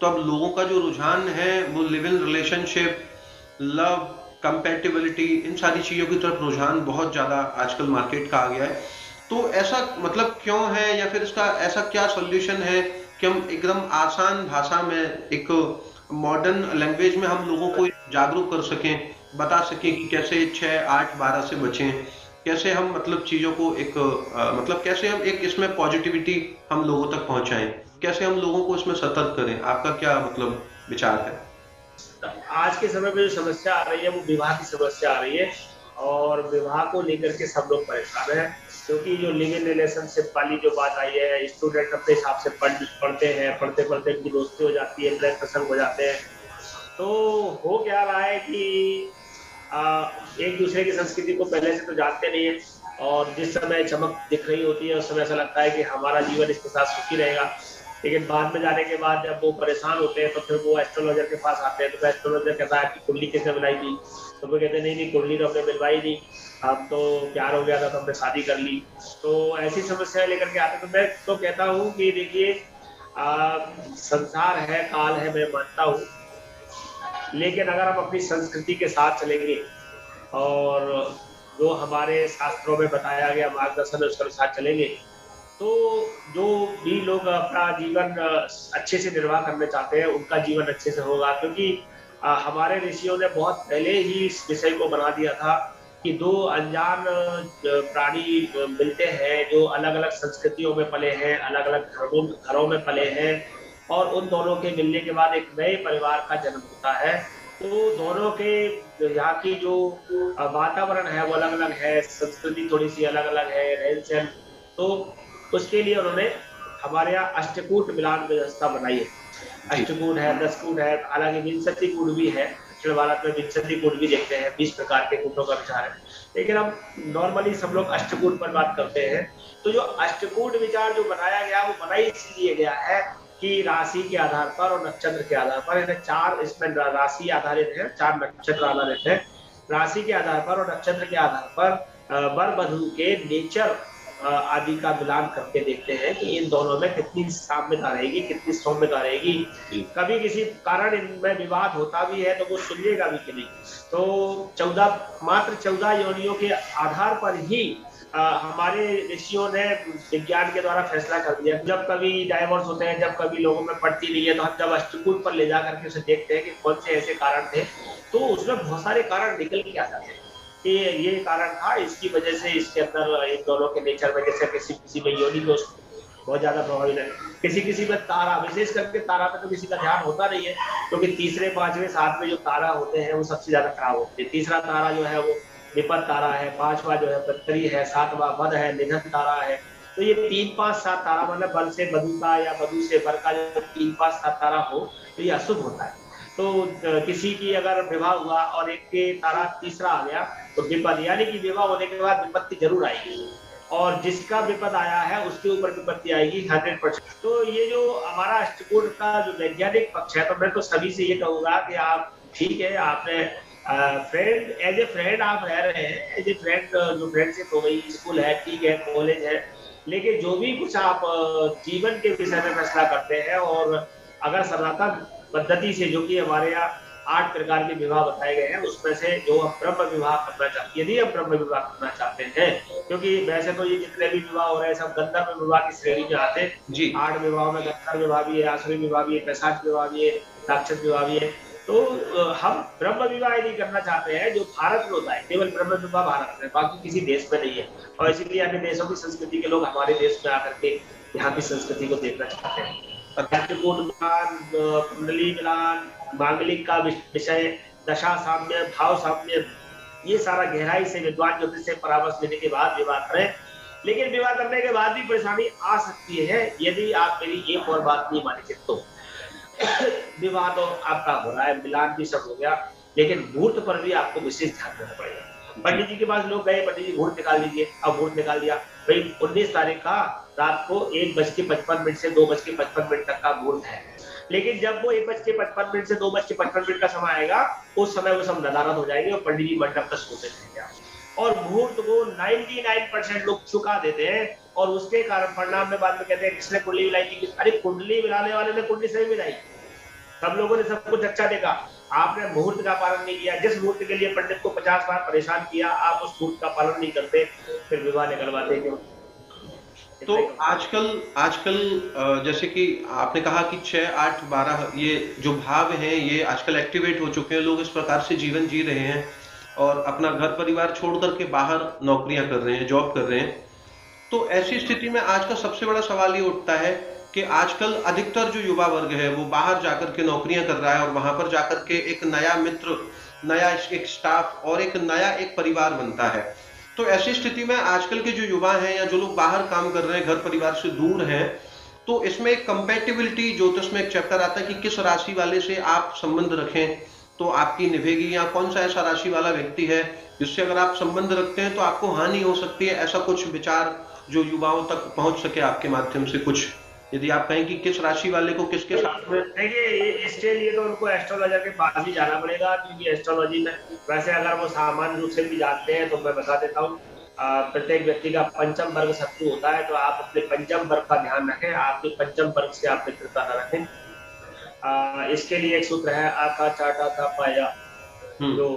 तो अब लोगों का जो रुझान है वो live in relationship, love compatibility, इन सारी चीज़ों की तरफ रुझान बहुत ज़्यादा आजकल मार्केट का आ गया है। तो ऐसा मतलब क्यों है, या फिर इसका ऐसा क्या सॉल्यूशन है कि हम एकदम आसान भाषा में, एक मॉडर्न लैंग्वेज में हम लोगों को जागरूक कर सकें, बता सकें कि कैसे 6, 8, 12 से बचें, कैसे हम मतलब चीज़ों को एक मतलब कैसे हम एक इसमें पॉजिटिविटी हम लोगों तक पहुंचाएं, कैसे हम लोगों को इसमें सतर्क करें, आपका क्या मतलब विचार है? आज के समय में जो समस्या आ रही है वो विवाह की समस्या आ रही है, और विवाह को लेकर के सब लोग परेशान हैं, क्योंकि जो लिव इन रिलेशनशिप वाली जो बात आई है, स्टूडेंट अपने हिसाब से पढ़ते हैं, पढ़ते पढ़ते उनकी दोस्ती हो जाती है, प्रेम प्रसंग हो जाते हैं। तो हो क्या रहा है कि एक दूसरे की संस्कृति को पहले से तो जानते नहीं है, और जिस समय चमक दिख रही होती है उस समय ऐसा लगता है कि हमारा जीवन इसके साथ सुखी रहेगा, लेकिन बाद में जाने के बाद जब वो परेशान होते हैं तो फिर वो एस्ट्रोलॉजर के पास आते हैं, तो एस्ट्रोलॉजर कहता है कि कुंडली किसने बनाई थी, तो वो कहते हैं नहीं नहीं, कुंडली तो हमने बनवाई नहीं, हम तो प्यार हो गया था तो हमने शादी कर ली। तो ऐसी समस्या लेकर के आते, तो मैं तो कहता हूँ कि देखिए, संसार है, काल है, मैं मानता हूँ, लेकिन अगर हम अपनी संस्कृति के साथ चलेंगे और जो हमारे शास्त्रों में बताया गया मार्गदर्शन है उसके अनुसार चलेंगे, तो जो भी लोग अपना जीवन अच्छे से निर्वाह करना चाहते हैं उनका जीवन अच्छे से होगा, क्योंकि हमारे ऋषियों ने बहुत पहले ही इस विषय को बना दिया था कि दो अनजान प्राणी मिलते हैं जो अलग अलग संस्कृतियों में पले हैं, अलग अलग घरों में पले हैं, और उन दोनों के मिलने के बाद एक नए परिवार का जन्म होता है। तो दोनों के यहाँ की जो वातावरण है वो अलग अलग है, संस्कृति थोड़ी सी अलग अलग है, रहन सहन, तो उसके लिए उन्होंने हमारे यहाँ अष्टकूट मिलान व्यवस्था बनाई है। जी। अष्टकूट है, 10 कूट है, हालांकि विंशति कूट भी है, दक्षिण भारत में विंशति कूट भी देखते हैं, 20 प्रकार के कूटों का विचार है, लेकिन हम नॉर्मली सब लोग अष्टकूट पर बात करते हैं। तो जो अष्टकूट विचार जो बनाया गया वो बना इसलिए गया है कि राशि के आधार पर और नक्षत्र के आधार पर, इन्हें 4 इसमें राशि आधारित है, 4 नक्षत्र आधारित है। राशि के आधार पर और नक्षत्र के आधार पर वर वधू के नेचर आदि का मिलान करके देखते हैं कि इन दोनों में कितनी साम्यता रहेगी, कितनी सौम्यता रहेगी। कभी किसी कारण इनमें विवाद होता भी है तो वो सुलझेगा भी कि नहीं। तो मात्र 14 योनियों के आधार पर ही हमारे ऋषियों ने विज्ञान के द्वारा फैसला कर दिया। जब कभी डाइवोर्स होते हैं, जब कभी लोगों में पड़ती नहीं है, तो हम जब अष्टकूट पर ले जा करके उसे देखते हैं कि कौन से ऐसे कारण थे, तो उसमें बहुत सारे कारण निकल के आ जाते हैं कि ये कारण था, इसकी वजह से इसके अंदर इन दोनों के नेचर में, जैसे किसी किसी में योनि दोष बहुत ज्यादा प्रभावित है, किसी किसी में तारा, विशेष करके तारा पे तो किसी का ध्यान होता नहीं है, क्योंकि तीसरे, पांचवें, सातवें जो तारा होते हैं वो सबसे ज्यादा खराब होते हैं। तीसरा तारा जो है वो विपद तारा है, पांचवा जो है पत्री है, सातवां वध है, निधन तारा है। तो ये 3, 5, 7 तारा, मतलब बल से बधु का या बधु से बर का जो 3, 5, 7 तारा हो तो ये अशुभ होता है। तो किसी की अगर विवाह हुआ और एक के तारा तीसरा आ गया तो विपद, यानी कि विवाह होने के बाद विपत्ति जरूर आएगी, और जिसका विपद आया है उसके ऊपर विपत्ति आएगी 100%। तो ये जो हमारा अष्टकूट का जो वैज्ञानिक पक्ष है, तो मैं तो सभी से ये कहूंगा कि आप ठीक है, आपने फ्रेंड, एज ए फ्रेंड आप रह रहे हैं, एज ए फ्रेंड जो फ्रेंडशिप हो गई, स्कूल है, ठीक है, कॉलेज है, लेकिन जो भी कुछ आप जीवन के विषय में फैसला करते हैं, और अगर सनातन पद्धति से, जो कि हमारे यहाँ 8 प्रकार के विवाह बताए गए हैं, उसमें से जो हम ब्रह्म विवाह करना चाहते हैं, यदि हम ब्रह्म विवाह करना चाहते हैं, क्योंकि वैसे तो ये जितने भी विवाह हो रहे हैं सब गंधर्व विवाह की श्रेणी में आते हैं। 8 विवाह में गंधर्व विवाह भी है, आसुरी विवाह भी है, पैशाच विवाह भी है, राक्षस विवाह भी है। तो हम ब्रह्म विवाह यदि करना चाहते हैं, जो भारत में होता है, केवल ब्रह्म विवाह भारत में, बाकी किसी देश में नहीं है, और इसीलिए अन्य देशों की संस्कृति के लोग हमारे देश में आकर के यहाँ की संस्कृति को देखना चाहते हैं। अष्टकूट मिलान, कुंडली मिलान, मांगलिक का विषय, दशा साम्य, भाव साम्य, ये सारा गहराई से विद्वान ज्योतिष से परामर्श लेने के बाद विवाह करें। लेकिन विवाह करने के बाद भी परेशानी आ सकती है यदि आप मेरी एक और बात नहीं मानेंगे तो। विवाह तो आपका हो रहा है, मिलान भी सब हो गया, लेकिन मुहूर्त पर भी आपको विशेष ध्यान देना पड़ेगा। पंडित जी के पास लोग गए, पंडित जी मुहूर्त निकाल लीजिए, अब मुहूर्त निकाल दिया, भाई 19 तारीख का रात को 1:55 से 2:55 तक का मुहूर्त है। लेकिन जब वो 1:55 से 2:55 का समय आएगा, उस समय वो सब नदारद हो जाएंगे और पंडित जी मंडप पर सोते रहेंगे, और मुहूर्त को 99% लोग चुका देते हैं, और उसके कारण परिणाम में बाद में कहते हैं किसने कुंडली मिलाई थी। अरे कुंडली मिलाने वाले ने कुंडली सही मिलाई, सब लोगों ने सब कुछ अच्छा देखा, आपने मुहूर्त का पालन नहीं किया, जिस मुहूर्त के लिए पंडित को 50 बार परेशान किया, आप उस मुहूर्त का पालन नहीं करते, फिर विवाह निकलवाते क्यों? तो इतना ही कहूँगा। आजकल आजकल जैसे कि आपने कहा कि 6, 8, 12 ये जो भाव हैं ये आजकल एक्टिवेट हो चुके हैं, लोग इस प्रकार से जीवन जी रहे हैं और अपना घर परिवार छोड़ करके बाहर नौकरियां कर रहे हैं, जॉब कर रहे हैं। तो ऐसी स्थिति में आज का सबसे बड़ा सवाल ये उठता है कि आजकल अधिकतर जो युवा वर्ग है वो बाहर जाकर के नौकरियां कर रहा है और वहां पर जाकर के एक नया मित्र, नया एक स्टाफ और एक नया एक परिवार बनता है। तो ऐसी स्थिति में आजकल के जो युवा हैं या जो लोग बाहर काम कर रहे हैं, घर परिवार से दूर हैं, तो इसमें एक कंपेटिबिलिटी ज्योतिष में एक चैप्टर आता है कि किस राशि वाले से आप संबंध रखें तो आपकी निभेगी, या कौन सा ऐसा राशि वाला व्यक्ति है जिससे अगर आप संबंध रखते हैं तो आपको हानि हो सकती है। ऐसा कुछ विचार जो युवाओं तक पहुंच सके आपके माध्यम से कुछ, यदि आप कहें कि किस राशि वाले को किसके साथ में। देखिए, इसके लिए तो उनको एस्ट्रोलॉजर के पास ही जाना पड़ेगा, क्योंकि एस्ट्रोलॉजी में वैसे अगर वो सामान्य रूप से भी जानते हैं तो मैं बता देता हूँ। प्रत्येक व्यक्ति का पंचम वर्ग शत्रु होता है, तो आप अपने पंचम वर्ग का ध्यान रखें, आपके पंचम वर्ग से आप मित्रता न रखें। इसके लिए एक सूत्र है, आका चाटा था पाया, जो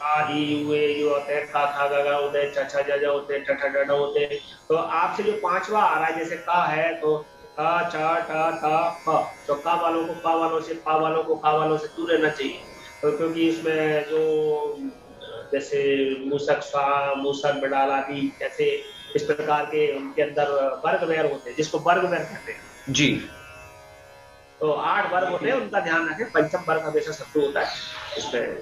आ ई उ ए जो होते हैं, का खा गा गा होते हैं, चा छा जा जा होते हैं, ठ ठा डा डा होते हैं। तो आपसे जो पांचवा आ रहा है, जैसे का है तो का चा टा ता प, तो का वालों को का वालों से, पा वालों को का वालों से दूर रहना चाहिए। तो क्योंकि इसमें जो जैसे मूसक स्वा, मूसक बिडाल आदि ऐसे इस प्रकार के उनके अंदर वर्ग वैर होते हैं, जिसको वर्ग वैर कहते हैं। जी। तो 8 वर्ग होते हैं, उनका ध्यान रखें। पंचम वर्ग हमेशा शत्रु होता है इसमें,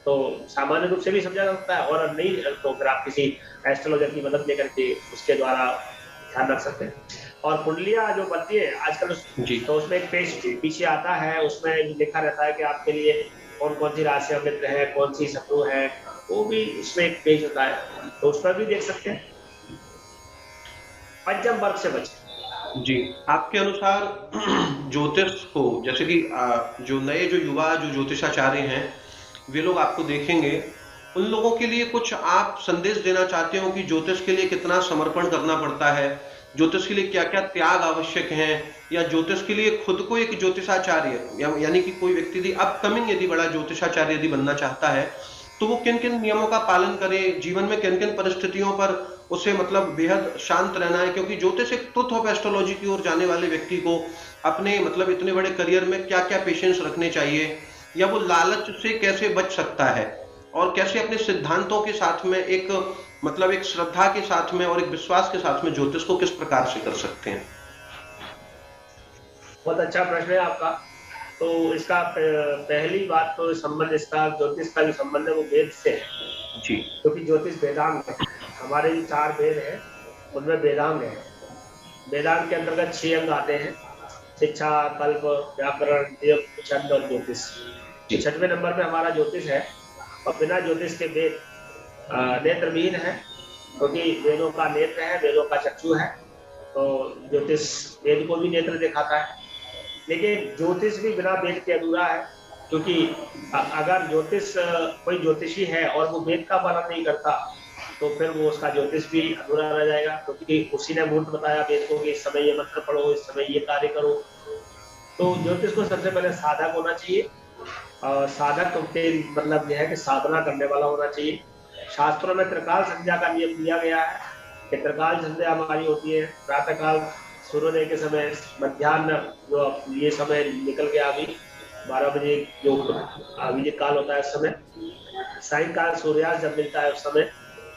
तो सामान्य रूप से भी समझा जा सकता है, और नहीं तो फिर आप किसी एस्ट्रोलॉजर की मदद लेकर के उसके द्वारा ध्यान रख सकते हैं। और कुंडलियां जो बनती है आजकल जी। तो उसमें एक पेज पीछे आता है, उसमें लिखा रहता है कि आपके लिए कौन कौन सी राशियां मित्र है, कौन सी शत्रु है, वो भी उसमें एक पेज होता है, तो उस पर भी देख सकते हैं। पंचम वर्ग से बचे। जी। आपके अनुसार ज्योतिष को, जैसे कि जो नए जो युवा जो ज्योतिषाचार्य हैं वे लोग आपको देखेंगे, उन लोगों के लिए कुछ आप संदेश देना चाहते हो कि ज्योतिष के लिए कितना समर्पण करना पड़ता है, ज्योतिष के लिए क्या क्या त्याग आवश्यक हैं, या ज्योतिष के लिए खुद को एक ज्योतिषाचार्य यानी कि कोई व्यक्ति यदि अपकमिंग यदि बड़ा ज्योतिषाचार्य यदि बनना चाहता है तो वो किन किन नियमों का पालन करे, जीवन में किन किन परिस्थितियों पर उसे मतलब बेहद शांत रहना है, क्योंकि ज्योतिष एक ट्रुथ ऑफ एस्ट्रोलॉजी की ओर जाने वाले व्यक्ति को अपने मतलब इतने बड़े करियर में क्या क्या पेशेंस रखने चाहिए, या वो लालच से कैसे बच सकता है और कैसे अपने सिद्धांतों के साथ में एक मतलब एक श्रद्धा के साथ में और एक विश्वास के साथ में ज्योतिष को किस प्रकार से कर सकते हैं। बहुत अच्छा प्रश्न है आपका। तो इसका पहली बात तो संबंध, इसका ज्योतिष का जो संबंध है वो वेद से है जी। क्योंकि ज्योतिष वेदांग है। हमारे जो 4 वेद हैं उनमें वेदांग है। वेदांग के अंतर्गत 6 अंग आते हैं, शिक्षा, कल्प, व्याकरण, योग, छंद और ज्योतिष। 6वें नंबर पे हमारा ज्योतिष है, और बिना ज्योतिष के वेद नेत्रविहीन है, क्योंकि वेदों का नेत्र है, वेदों का चक्षु है, तो ज्योतिष वेद को भी नेत्र दिखाता है। लेकिन ज्योतिष भी बिना वेद के अधूरा है, क्योंकि अगर ज्योतिष कोई ज्योतिषी है और वो वेद का पालन नहीं करता तो फिर वो उसका ज्योतिष भी अधूरा रह जाएगा, क्योंकि उसी ने मुहूर्त बताया वेद को कि इस समय ये मंत्र पढ़ो, इस समय ये कार्य करो। तो ज्योतिष को सबसे पहले साधक होना चाहिए, और साधक के मतलब यह है कि साधना करने वाला होना चाहिए। शास्त्रों में त्रिकाल संध्या का नियम दिया गया है कि त्रिकाल संध्या हमारी होती है प्रातःकाल सूर्योदय के समय, मध्याह्न जो ये समय निकल गया अभी 12 बजे जो अभिजीत काल होता है उस समय, सायंकाल सूर्यास्त जब मिलता है उस समय,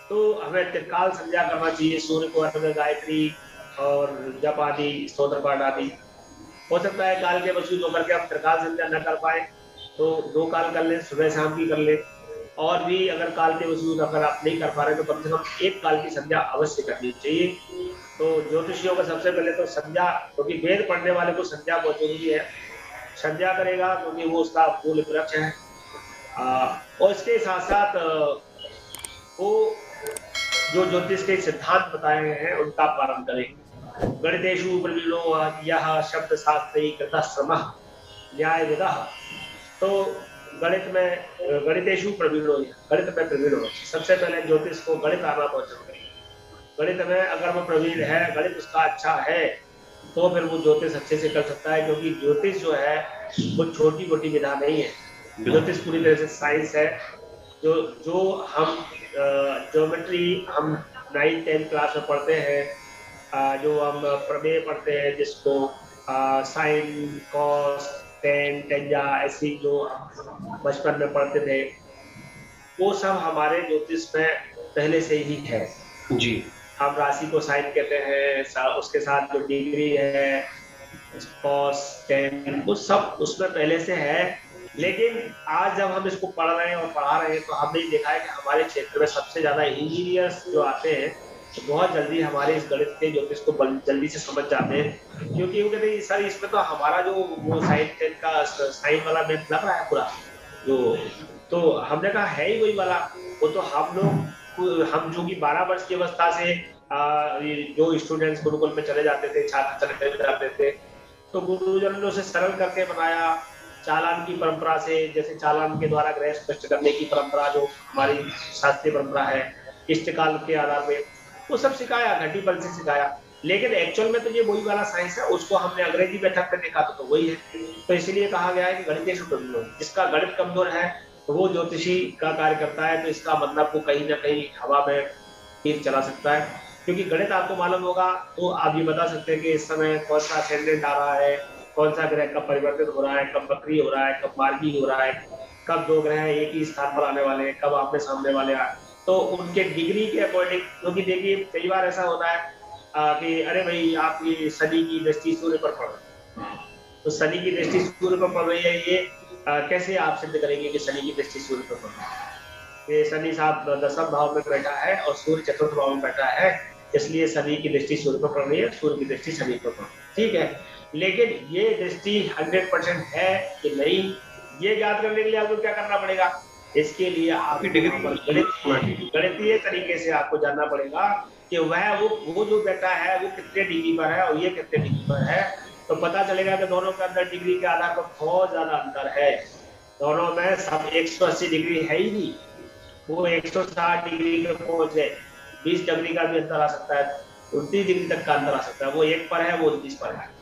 तो हमें त्रिकाल संध्या करना चाहिए। सूर्य को अर्घ्य, गायत्री और जप आदि, स्तोत्र पाठ आदि। हो सकता है काल के वसूल होकर के आप त्रिकाल संध्या न कर पाए तो 2 काल कर ले, सुबह शाम की कर ले, और भी अगर काल के वसूल अगर आप नहीं कर पा रहे तो कम से कम 1 काल की संध्या अवश्य करनी चाहिए। तो ज्योतिषियों का सबसे पहले तो संध्या, क्योंकि वेद पढ़ने वाले को संध्या बहुत जरूरी है, संध्या करेगा क्योंकि वो उसका मूल वृक्ष है। और इसके साथ साथ वो जो ज्योतिष के सिद्धांत बताए गए हैं उनका पालन करें। गणितेषु प्रवीणो यह शब्द शास्त्री कृतः श्रमः न्याय विदः। तो गणित में गणितेषु प्रवीणो, गणित में प्रवीण हो। सबसे पहले ज्योतिष को गणित आना बहुत जरूरी है। गणित में अगर वो प्रवीण है, गणित उसका अच्छा है, तो फिर वो ज्योतिष अच्छे से कर सकता है, क्योंकि ज्योतिष जो है वो छोटी मोटी विधा नहीं है। ज्योतिष पूरी तरह से साइंस है। जो जो हम ज्योमेट्री हम 9th-10th क्लास में पढ़ते हैं, जो हम प्रमेय पढ़ते हैं, जिसको साइन कॉस टेन टेंजा ऐसी जो बचपन में पढ़ते थे, वो सब हमारे ज्योतिष में पहले से ही है जी। हम राशि को साइन कहते हैं, उसके साथ जो डिग्री है कॉस टेन वो सब उसमें पहले से है। लेकिन आज जब हम इसको पढ़ रहे हैं और पढ़ा रहे हैं तो हमने देखा है कि हमारे क्षेत्र में सबसे ज्यादा इंजीनियर्स जो आते हैं तो बहुत जल्दी हमारे इस गणित के ज्योतिष को जल्दी से समझ जाते हैं, क्योंकि वो कहते हैं सर इसमें तो हमारा जो वो साइन टेन का साइन वाला मैथ लग रहा है पूरा जो, तो हमने कहा है ही वही वाला। वो तो हम जो कि 12 वर्ष की अवस्था से जो स्टूडेंट्स गुरुकुल में चले जाते थे, छात्र चले जाते थे, तो गुरुजनों ने उसे सरल करके बनाया चालान की परंपरा से। जैसे चालान के द्वारा ग्रह स्पष्ट करने की परंपरा जो हमारी शास्त्रीय परंपरा है, इष्टकाल के आधार पे वो सब सिखाया, घटी बल से सिखाया। लेकिन एक्चुअल में तो ये वही वाला साइंस है, उसको हमने अंग्रेजी मेथड पे देखा तो वही है। तो इसीलिए कहा गया है कि गणित कमजोर, जिसका गणित कमजोर है तो वो ज्योतिषी का कार्य करता है, तो इसका मतलब वो कहीं ना कहीं हवा में तीर चला सकता है। क्योंकि गणित आपको मालूम होगा तो आप ये बता सकते हैं कि इस समय कौन सा असेंडेंट आ रहा है, कौन सा ग्रह कब परिवर्तित हो रहा है, कब वक्री हो रहा है, कब मार्गी हो रहा है, कब दो ग्रह एक ही स्थान पर आने वाले हैं, कब आमने सामने वाले आए, तो उनके डिग्री के अकॉर्डिंग। क्योंकि देखिए कई बार ऐसा होता है कि अरे भाई आपकी शनि की दृष्टि सूर्य पर पड़ रही है, तो शनि की दृष्टि सूर्य पर पड़ रही है, ये कैसे आप सिद्ध करेंगे कि शनि की दृष्टि सूर्य पर पड़ रही है? शनि साहब 10वें भाव में बैठा है और सूर्य 4th भाव में बैठा है, इसलिए शनि की दृष्टि सूर्य पर पड़ रही है, सूर्य की दृष्टि शनि पर पड़ रही है, ठीक है। लेकिन ये दृष्टि 100% है कि नहीं, ये ज्ञात करने के लिए आपको क्या करना पड़ेगा? इसके लिए आपकी गणितीय तरीके से आपको जानना पड़ेगा कि वो जो बेटा है वो कितने डिग्री पर है और ये कितने डिग्री पर है। तो पता चलेगा कि दोनों के अंदर डिग्री के आधार पर बहुत ज्यादा अंतर है। दोनों में सब 180 डिग्री है ही नहीं, वो 160 डिग्री पे पहुंच गए। 20 डिग्री का भी अंतर आ सकता है, 29 डिग्री तक का अंतर आ सकता है। वो 1 पर है, वो 29 पर है।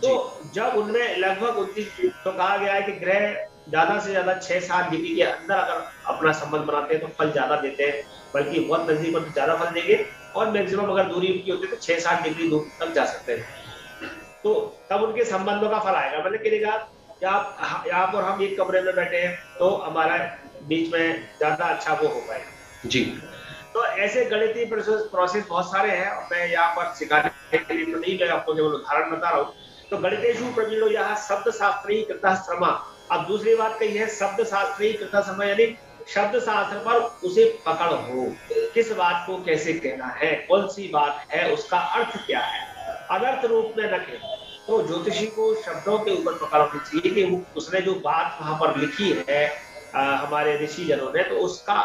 तो जब उनमें लगभग 29, तो कहा गया है कि ग्रह ज्यादा से ज्यादा 6-7 डिग्री के अंदर अगर अपना संबंध बनाते हैं तो फल ज्यादा देते हैं, बल्कि बहुत नजदीक पर तो ज्यादा फल देंगे, और मैक्सिमम अगर दूरी उनकी होती है तो 6-7 डिग्री दूर तक जा सकते हैं। तो तब उनके संबंधों का फल आएगा। मैंने कहा कि आप और हम एक कमरे में बैठे हैं तो हमारा बीच में ज्यादा अच्छा वो हो पाएगा जी। तो ऐसे गणितीय प्रोसेस बहुत सारे हैं, मैं यहाँ पर सिखाने के लिए तो नहीं, मैं आपको केवल उदाहरण बता रहा हूँ। तो गणितेषु प्रवीणो यह शब्द शास्त्री कृतः श्रमा। अब दूसरी बात कही है शब्द शास्त्री कृतः श्रमा, यानी शब्द शास्त्र पर उसे पकड़ हो, किस बात को कैसे कहना है, कौन सी बात है, उसका अर्थ क्या है, अनर्थ रूप में न कहे। तो ज्योतिषी को शब्दों के ऊपर पकड़ होनी चाहिए कि उसने जो बात वहां पर लिखी है हमारे ऋषि जनों ने, तो उसका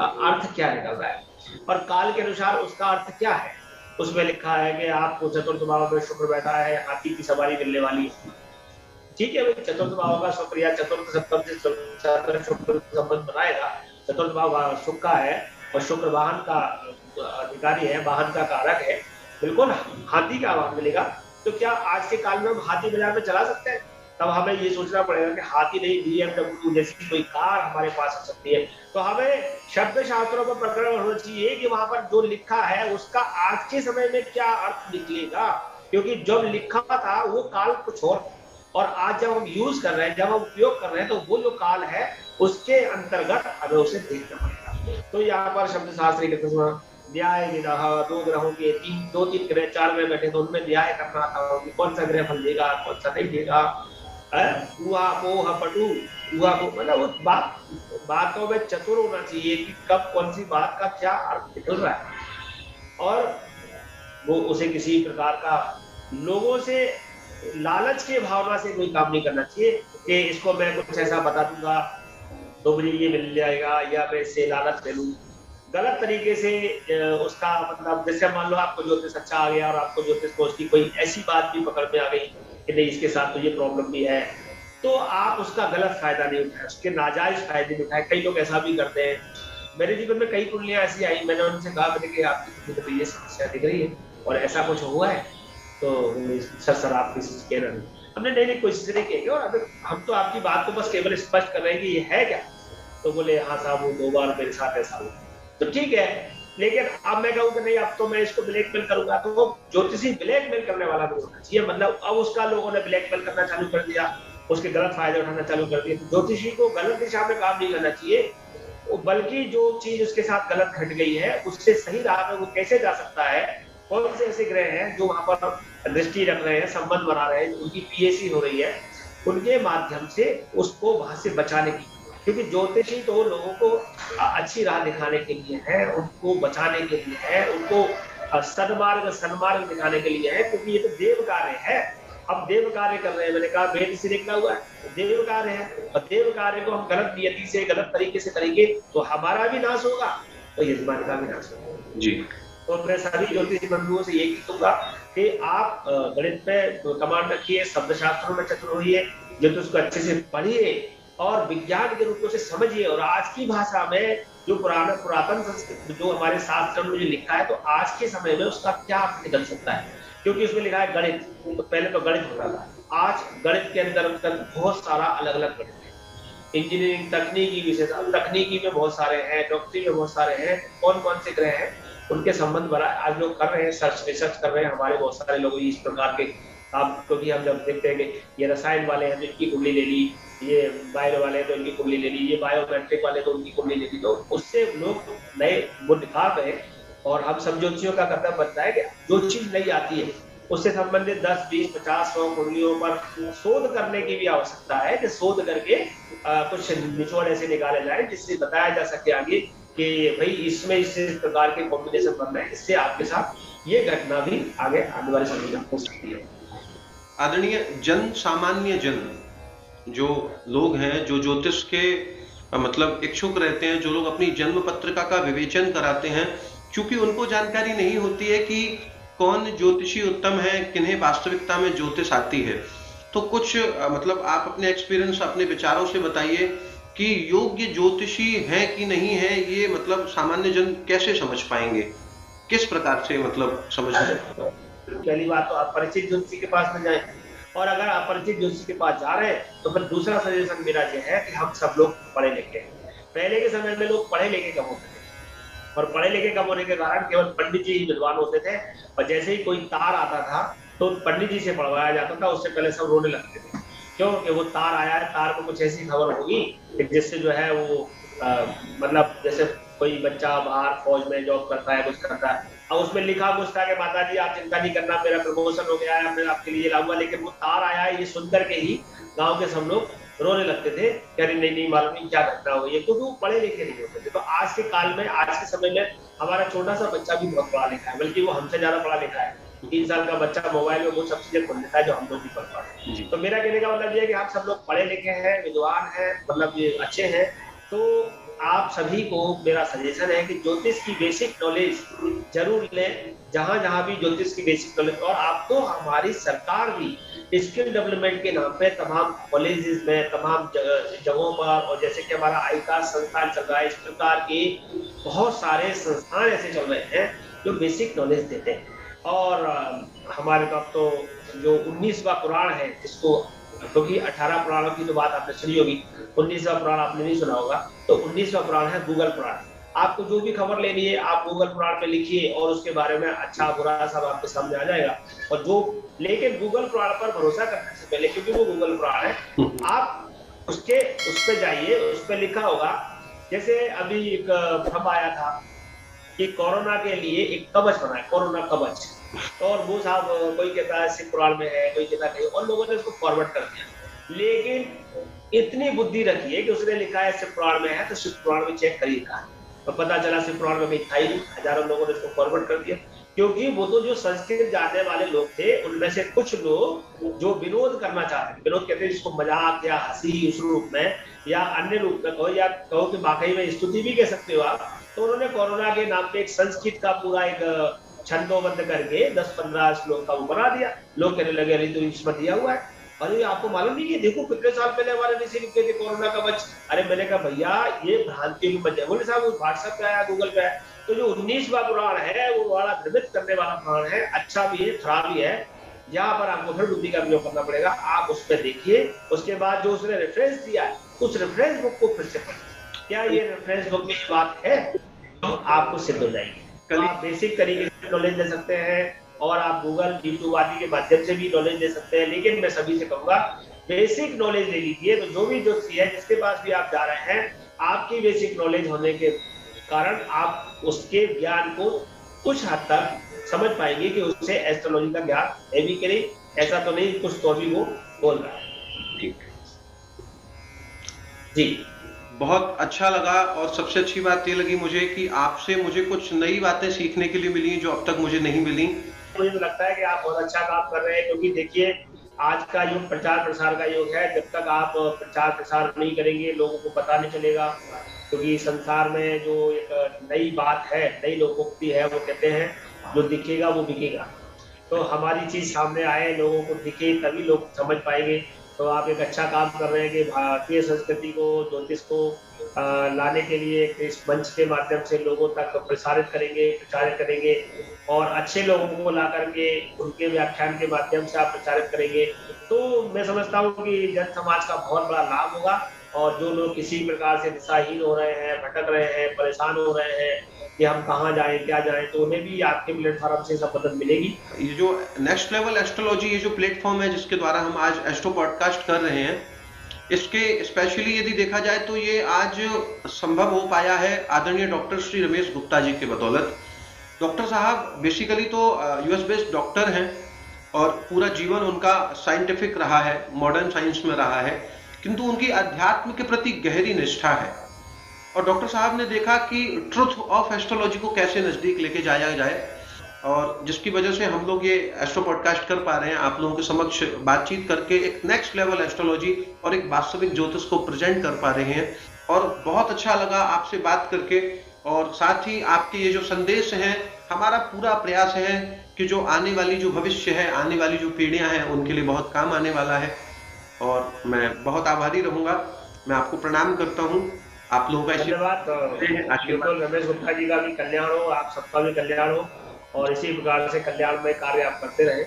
अर्थ क्या निकल रहा है और काल के अनुसार उसका अर्थ क्या है। उसमें लिखा है कि आपको 4th भाव में शुक्र बैठा है, हाथी की सवारी मिलने वाली है, ठीक है भाई। 4th भाव का शुक्र या 4th सप्तम से शुक्र संबंध बनाएगा। 4th भाव शुक्र का है और शुक्र वाहन का अधिकारी है, वाहन का कारक है, बिल्कुल हाथी का आवाज मिलेगा। तो क्या आज के काल में हम हाथी बाजार में चला सकते हैं? तब हमें ये सोचना पड़ेगा कि हाथी नहीं, BMW जैसी कोई कार हमारे पास आ सकती है। तो हमें शब्द शास्त्रों पर प्रकरण होना चाहिए कि वहां पर जो लिखा है उसका आज के समय में क्या अर्थ निकलेगा, क्योंकि जब लिखा था वो काल कुछ और आज जब हम यूज कर रहे हैं, जब हम उपयोग कर रहे हैं, तो वो जो काल है उसके अंतर्गत हमें उसे देखना पड़ेगा। तो यहाँ पर शब्द शास्त्री के न्याय निदाह, 2 ग्रहों के 2-3 ग्रह 4 ग्रह बैठे तो उनमें न्याय करना था कि कौन सा ग्रह फल देगा, कौन सा नहीं देगा। मतलब बातों में चतुर होना चाहिए कि कब कौन सी बात का क्या अर्थ निकल रहा है, और वो उसे किसी प्रकार का लोगों से लालच के भावना से कोई काम नहीं करना चाहिए कि इसको मैं कुछ ऐसा बता दूंगा तो मुझे ये मिल जाएगा या मैं इससे लालच ले लूं। गलत तरीके से उसका मतलब, जैसे मान लो आपको ज्योतिष अच्छा आ गया और आपको ज्योतिष को उसकी कोई ऐसी बात भी पकड़ में आ गई कि नहीं इसके साथ तो ये प्रॉब्लम भी है, तो आप उसका गलत फायदा नहीं उठाए, उसके नाजायज फायदे नहीं उठाए। कई लोग ऐसा भी करते हैं। मेरे जीवन में कई कुंडलियां ऐसी आई, मैंने उनसे कहा मैंने कि आपकी कुंडली में ये समस्या दिख रही है और ऐसा कुछ हुआ है, तो सर आप किसी से कह रहे हैं। हमने नहीं नहीं कोशिश नहीं की और अगर हम तो आपकी बात को बस केवल स्पष्ट कर रहे हैं कि ये है क्या। तो बोले हाँ साहब वो 2 बार मेरे साथ ऐसा हुआ। तो ठीक है, लेकिन अब मैं कहूँ कि नहीं अब तो मैं इसको ब्लैकमेल करूंगा, तो वो ज्योतिषी ब्लैकमेल करने वाला नहीं होना चाहिए। मतलब अब उसका लोगों ने ब्लैकमेल करना चालू कर दिया, उसके गलत फायदे उठाना चालू कर दिए। तो ज्योतिषी को गलत दिशा में काम नहीं करना चाहिए, बल्कि जो चीज उसके साथ गलत घट गई है उससे सही राह में वो कैसे जा सकता है, कौन से ऐसे ग्रह हैं जो वहां पर दृष्टि रख रहे हैं, संबंध बना रहे हैं, उनकी पीएसी हो रही है, उनके माध्यम से उसको वहां से बचाने की। क्योंकि ज्योतिषी तो लोगों को अच्छी राह दिखाने के लिए है, उनको बचाने के लिए है, उनको सन्मार्ग सन्मार्ग दिखाने के लिए है, क्योंकि ये तो देव कार्य है। हम देव कार्य कर रहे हैं, मैंने कहा वेद से निकला हुआ है, देव कार्य है, और देव कार्य को हम गलत नियति से गलत तरीके से करेंगे तो हमारा भी नाश होगा और यजमान का भी नाश होगा जी। तो मैं सभी ज्योतिष बंधुओं से यही कहूंगा कि आप गणित पे कमांड रखिए, शब्द शास्त्रों में चतुर होइए, ज्योतिष को अच्छे से पढ़िए और विज्ञान के रूप से समझिए। और आज की भाषा में जो पुरातन संस्कृत जो हमारे शास्त्र में जो लिखा है, तो आज के समय में उसका क्या अर्थ निकल सकता है, क्योंकि उसमें लिखा है गणित। तो पहले तो गणित होता था, आज गणित के अंदर बहुत सारा अलग अलग गणित है। इंजीनियरिंग तकनीकी विशेष तकनीकी में बहुत सारे हैं, डॉक्टरी में बहुत सारे हैं, कौन कौन से ग्रह हैं उनके संबंध बड़ा आज लोग कर रहे हैं, रिसर्च कर रहे हैं। हमारे बहुत सारे लोग इस प्रकार के काम, क्योंकि हम जब देखते हैं कि ये रसायन वाले हैं तो इनकी कुंडली ले ली, ये बायो वाले हैं तो इनकी कुंडली ले ली, ये बायोमेट्रिक वाले तो उनकी कुंडली ले ली, तो उससे लोग नए गुण निकाल रहे हैं। और हम सब ज्योतिषियों का कर्तव्य बनता है कि जो चीज नहीं आती है उससे संबंधित 10, 20, 50, 100 कुंडलियों पर शोध करने की भी आवश्यकता है, कि शोध करके कुछ निचोड़ ऐसे निकाले जाए जिससे बताया जा सके आगे कि भाई इसमें इस प्रकार के कॉम्बिनेशन बन रहे हैं, इससे आपके साथ ये घटना भी आगे आने वाले समय में हो सकती है। आदरणीय सामान्य जन जो लोग हैं, जो ज्योतिष के मतलब इच्छुक रहते हैं, जो लोग अपनी जन्म पत्रिका का विवेचन कराते हैं, क्योंकि उनको जानकारी नहीं होती है कि कौन ज्योतिषी उत्तम है, किन्हें वास्तविकता में ज्योतिष आती है। तो कुछ मतलब आप अपने एक्सपीरियंस, अपने विचारों से बताइए कि योग्य ज्योतिषी है कि नहीं है, ये मतलब सामान्य जन कैसे समझ पाएंगे, किस प्रकार से मतलब समझ पाएंगे? पहली बात तो आप परिचित ज्योतिषी के पास में जाएं, और अगर आप परिचित ज्योतिषी के पास जा रहे हैं तो फिर दूसरा सजेशन मेरा ये है कि हम सब लोग पढ़े लिखे हैं। पहले के समय में लोग पढ़े लिखे कम होते थे, और पढ़े लिखे कम होने के कारण केवल पंडित जी ही विद्वान होते थे, और जैसे ही कोई तार आता था तो पंडित जी से पढ़वाया जाता था, उससे पहले सब रोने लगते थे। क्यों? कि वो तार आया है, तार को कुछ ऐसी खबर होगी जिससे जो है वो मतलब जैसे कोई बच्चा बाहर फौज में जॉब करता है, कुछ करता है, और उसमें लिखा कुछ था कि माता जी आप चिंता नहीं करना, मेरा प्रमोशन हो गया है, मैं आपके लिए लाऊंगा। लेकिन वो तार आया है ये सुनकर के ही गाँव के सब लोग रोने लगते थे कि अरे नहीं नहीं मालूम नहीं क्या घटना हो गई है, क्योंकि वो पढ़े लिखे नहीं होते थे। तो आज के काल में, आज के समय में हमारा छोटा सा बच्चा भी बहुत पढ़ा लिखा है, बल्कि वो हमसे ज्यादा पढ़ा लिखा है। 3 साल का बच्चा मोबाइल में वो सब चीजें खोल लेता है जो हम लोग भी पढ़ पाते हैं। तो मेरा कहने का मतलब ये है कि आप सब लोग पढ़े लिखे हैं, विद्वान हैं, मतलब ये अच्छे हैं। तो आप सभी को मेरा सजेशन है कि ज्योतिष की बेसिक नॉलेज जरूर लें, जहां जहां भी ज्योतिष की बेसिक नॉलेज। और आप तो हमारी सरकार भी स्किल डेवलपमेंट के नाम पे तमाम कॉलेजेस में, तमाम जगहों पर, और जैसे कि हमारा आईकास संस्थान चल रहा है, इस प्रकार के बहुत सारे संस्थान ऐसे चल रहे हैं जो बेसिक नॉलेज देते हैं। और हमारे पास तो जो 19वां पुराण है, जिसको क्योंकि 18 पुराणों की तो बात आपने सुनी होगी, 19वां पुराण आपने नहीं सुना होगा, तो 19वां पुराण है गूगल पुराण। आपको जो भी खबर लेनी है आप गूगल पुराण पे लिखिए और उसके बारे में अच्छा बुरा सब आपके सामने आ जाएगा। और जो लेकिन गूगल पुराण पर भरोसा करने से पहले, क्योंकि वो गूगल पुराण है, आप उस पे जाइए, उस पे लिखा होगा। जैसे अभी एक भ्रम आया था कि कोरोना के लिए एक कवच बना है, कोरोना कवच, और वो साहब कोई कहता है शिव पुराण में है, कोई कहता है, और लोगों ने उसको फॉरवर्ड कर दिया। लेकिन इतनी बुद्धि रखी है कि उसने लिखा है शिव पुराण में है, तो शिव पुराण में चेक करिए कहा, तो पता चला शिव पुराण में था ही नहीं। हजारों लोगों ने उसको फॉरवर्ड कर दिया, क्योंकि वो तो जो संस्कृत जानने वाले लोग थे, उनमें से कुछ लोग जो विनोद करना चाहते थे, विनोद कहते हैं जिसको मजाक या हंसी उस रूप में या अन्य रूप में कहो, या कहो कि वाकई में स्तुति भी कह सकते हो आप, तो उन्होंने कोरोना के नाम पे एक संस्कृत का पूरा एक छंदोबद्ध करके 10-15 श्लोक का वो बना दिया। लोग कहने लगे अरे तो इसमें दिया हुआ है, अरे आपको मालूम नहीं है, देखो कितने साल पहले हमारे ऋषि लिखे थे कोरोना का कवच। अरे मैंने कहा भैया ये भ्रांतियों की वजह। बोले साहब वो व्हाट्सएप पे आया, गूगल पे आया। तो जो 19वां पुराण है वो बड़ा भ्रमित करने वाला पुराण है, अच्छा भी है खराब भी है। जहाँ पर आपको फिर बुद्धि का प्रयोग करना पड़ेगा। आप उस पर देखिए, उसके बाद जो उसने रेफरेंस दिया है, उस रेफरेंस बुक को फिर से पढ़िए। क्या ये रेफरेंस बुक में ये बात है? तो आपको सिद्ध हो जाएगी। तो आप बेसिक तरीके से नॉलेज ले सकते हैं और आप गूगल, यूट्यूब आदि के माध्यम से भी नॉलेज ले सकते हैं, लेकिन मैं सभी से कहूँगा बेसिक नॉलेज ले लीजिए। तो जो भी ज्योतिषी है, जिसके पास भी आप जा रहे हैं, आपकी बेसिक नॉलेज होने के कारण आप उसके ज्ञान को कुछ हद तक समझ पाएंगे कि उससे एस्ट्रोलॉजी का ज्ञान है भी कि नहीं। ऐसा तो नहीं कुछ तो भी वो बोल रहा है। ठीक जी, बहुत अच्छा लगा और सबसे अच्छी बात ये लगी मुझे कि आपसे मुझे कुछ नई बातें सीखने के लिए मिली जो अब तक मुझे नहीं मिली। मुझे तो लगता है कि आप बहुत अच्छा काम कर रहे हैं, क्योंकि देखिए आज का युग प्रचार प्रसार का युग है। जब तक आप प्रचार प्रसार नहीं करेंगे, लोगों को पता नहीं चलेगा। क्योंकि संसार में जो एक नई बात है, नई लोकोक्ति है, वो कहते हैं जो दिखेगा वो बिकेगा। तो हमारी चीज सामने आए, लोगों को दिखे, तभी लोग समझ पाएंगे। तो आप एक अच्छा काम कर रहे हैं कि भारतीय संस्कृति को, ज्योतिष को लाने के लिए इस मंच के माध्यम से लोगों तक प्रसारित करेंगे, प्रचारित करेंगे, और अच्छे लोगों को ला करके उनके व्याख्यान के माध्यम से आप प्रचारित करेंगे। तो मैं समझता हूँ कि जन समाज का बहुत बड़ा लाभ होगा। और जो लोग किसी प्रकार से दिशाहीन हो रहे हैं, भटक रहे हैं, परेशान हो रहे हैं कि हम कहाँ जाएं, क्या जाएं, तो उन्हें भी आपके प्लेटफॉर्म से सब मदद मिलेगी। ये जो नेक्स्ट लेवल एस्ट्रोलॉजी, ये जो प्लेटफॉर्म है जिसके द्वारा हम आज एस्ट्रो पॉडकास्ट कर रहे हैं, इसके स्पेशली यदि देखा जाए तो ये आज संभव हो पाया है आदरणीय डॉक्टर श्री रमेश गुप्ता जी के बदौलत। डॉक्टर साहब बेसिकली तो यूएस बेस्ड डॉक्टर हैं और पूरा जीवन उनका साइंटिफिक रहा है, मॉडर्न साइंस में रहा है, किंतु उनकी अध्यात्म के प्रति गहरी निष्ठा है। और डॉक्टर साहब ने देखा कि ट्रुथ ऑफ एस्ट्रोलॉजी को कैसे नजदीक लेके जाया जाए, और जिसकी वजह से हम लोग ये एस्ट्रो पॉडकास्ट कर पा रहे हैं, आप लोगों के समक्ष बातचीत करके एक नेक्स्ट लेवल एस्ट्रोलॉजी और एक वास्तविक ज्योतिष को प्रेजेंट कर पा रहे हैं। और बहुत अच्छा लगा आपसे बात करके, और साथ ही आपके ये जो संदेश हैं, हमारा पूरा प्रयास है कि जो आने वाली जो भविष्य है, आने वाली जो पीढ़ियां हैं, उनके लिए बहुत काम आने वाला है। और मैं बहुत आभारी रहूंगा। मैं आपको प्रणाम करता हूँ। आप लोगों का धन्यवाद। आशीर्वाद। रमेश गुप्ता जी का भी कल्याण हो, आप सबका भी कल्याण हो, और इसी प्रकार से कल्याणमय कार्य आप करते रहे।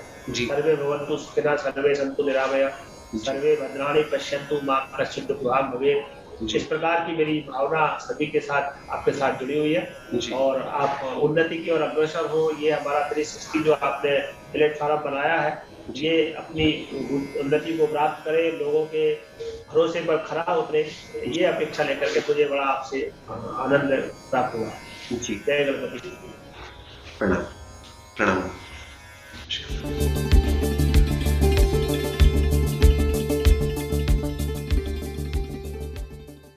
सर्वे भवन्तु सुखिनः, सर्वे सन्तु निरामया, सर्वे भद्राणि पश्यन्तु मा कश्चित् दुःखभाग् भवेत्। इस प्रकार की मेरी भावना सभी के साथ, आपके साथ जुड़ी हुई है। और आप उन्नति की ओर अग्रसर हो। ये हमारा 360 जो आपने प्लेटफॉर्म बनाया है, ये अपनी उन्नति को प्राप्त करे, लोगों के भरोसे पर खरा उतरे, ये अपेक्षा लेकर के मुझे बड़ा आपसे आनंद प्राप्त हुआ। जी, जय गणपति। प्रणाम।